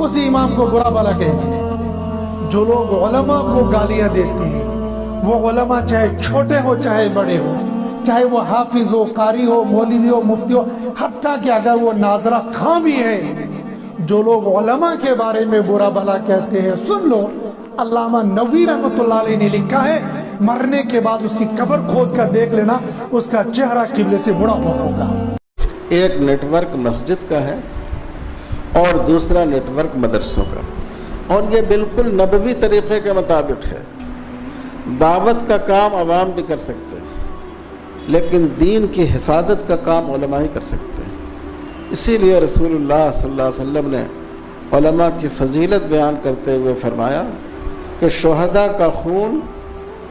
उस इमाम को बुरा भला कहेंगे। जो लोग उलमा को गालियां देते हैं, वो उलमा चाहे छोटे हो चाहे बड़े हो, चाहे वो हाफिज हो, कारी हो, मौलवी हो, मुफ्ती हो, हत्ता कि अगर वो नाजरा खां भी है, जो लोग उलमा के बारे में बुरा भला कहते हैं, सुन लो, अल्लामा नवी रहमतुल्लाह अलैह ने लिखा है, मरने के बाद उसकी कब्र खोद कर देख लेना, उसका चेहरा किबले से मुड़ा हुआ होगा। एक नेटवर्क मस्जिद का है और दूसरा नेटवर्क मदरसों का, और ये बिल्कुल नबवी तरीक़े के मुताबिक है। दावत का काम अवाम भी कर सकते हैं, लेकिन दीन की हिफाजत का काम उलमा ही कर सकते हैं। इसीलिए रसूलुल्लाह सल्लल्लाहु अलैहि वसल्लम ने उलमा की फजीलत बयान करते हुए फरमाया कि शुहदा का खून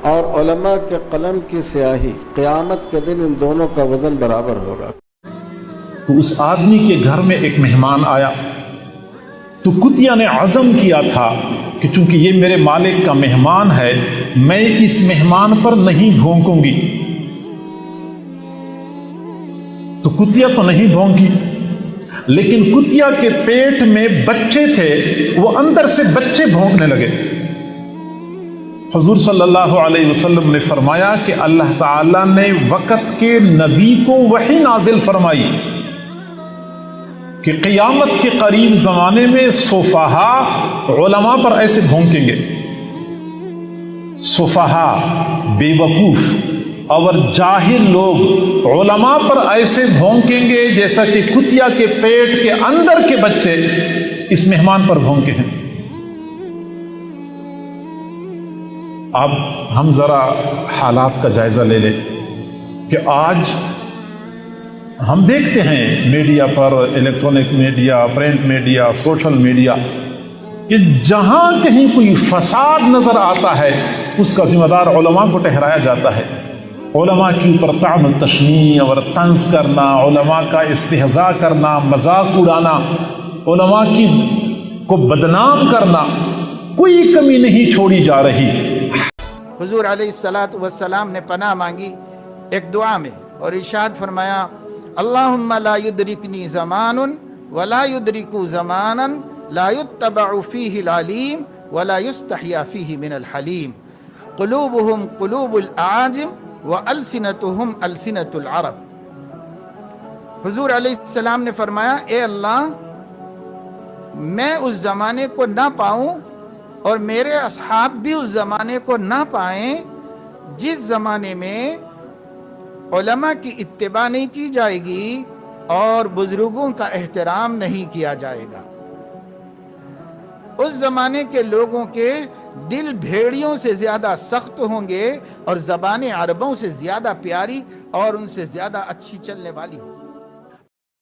और उलमा के कलम की स्याही क़यामत के दिन इन दोनों का वज़न बराबर होगा। तो उस आदमी के घर में एक मेहमान आया, तो कुतिया ने अज़म किया था कि चूंकि ये मेरे मालिक का मेहमान है, मैं इस मेहमान पर नहीं भौंकूंगी। तो कुतिया तो नहीं भौंकी, लेकिन कुतिया के पेट में बच्चे थे, वो अंदर से बच्चे भौंकने लगे। हुजूर सल्लल्लाहु अलैहि वसल्लम ने फरमाया कि अल्लाह ताला ने वक़्त के नबी को वही नाजिल फरमाई कि क़यामत के करीब ज़माने में सुफ़हा उलमा पर ऐसे भौंकेंगे। सुफ़हा बेवकूफ़ और जाहिल लोग उलमा पर ऐसे भौंकेंगे जैसा कि कुतिया के पेट के अंदर के बच्चे इस मेहमान पर भौंके हैं। अब हम ज़रा हालात का जायज़ा ले लें कि आज हम देखते हैं मीडिया पर, electronic media, print media, social media, कि जहां कहीं कोई फसाद नजर आता है उसका जिम्मेदार उलमा को ठहराया जाता है। उलमा के ऊपर तान तशनी और तंज करना, उलमा का इस्तेहज़ा करना, मजाक उड़ाना, उलमा की को बदनाम करना, कोई कमी नहीं छोड़ी जा रही। हुजूर अलैहिस्सलातु वस्सलाम ने पनाह मांगी एक दुआ में और इरशाद फरमाया, अल्लाहुम्मा ला युदरिकनी ज़मानुन वला युदरिकु ज़मानन ला युत्तबअु फीहि अल-अलीम वला युस्तहिया फीहि मिनल हलीम, क़ुलूबुहुम क़ुलूबुल आजिम व अलसिनतुहुम अलसिनतुल अरब। हुजूर अलैहिस्सलाम ने फरमाया, ए अल्लाह, मैं उस ज़माने को ना पाऊं और मेरे असहाब भी उस ज़माने को ना पाएं जिस ज़माने में उलमा की इत्तिबा नहीं की जाएगी और बुजुर्गों का एहतराम नहीं किया जाएगा। उस ज़माने के लोगों के दिल भेड़ियों से ज़्यादा सख्त होंगे और ज़बानें अरबों से ज़्यादा प्यारी और उनसे ज़्यादा अच्छी चलने वाली होंगी।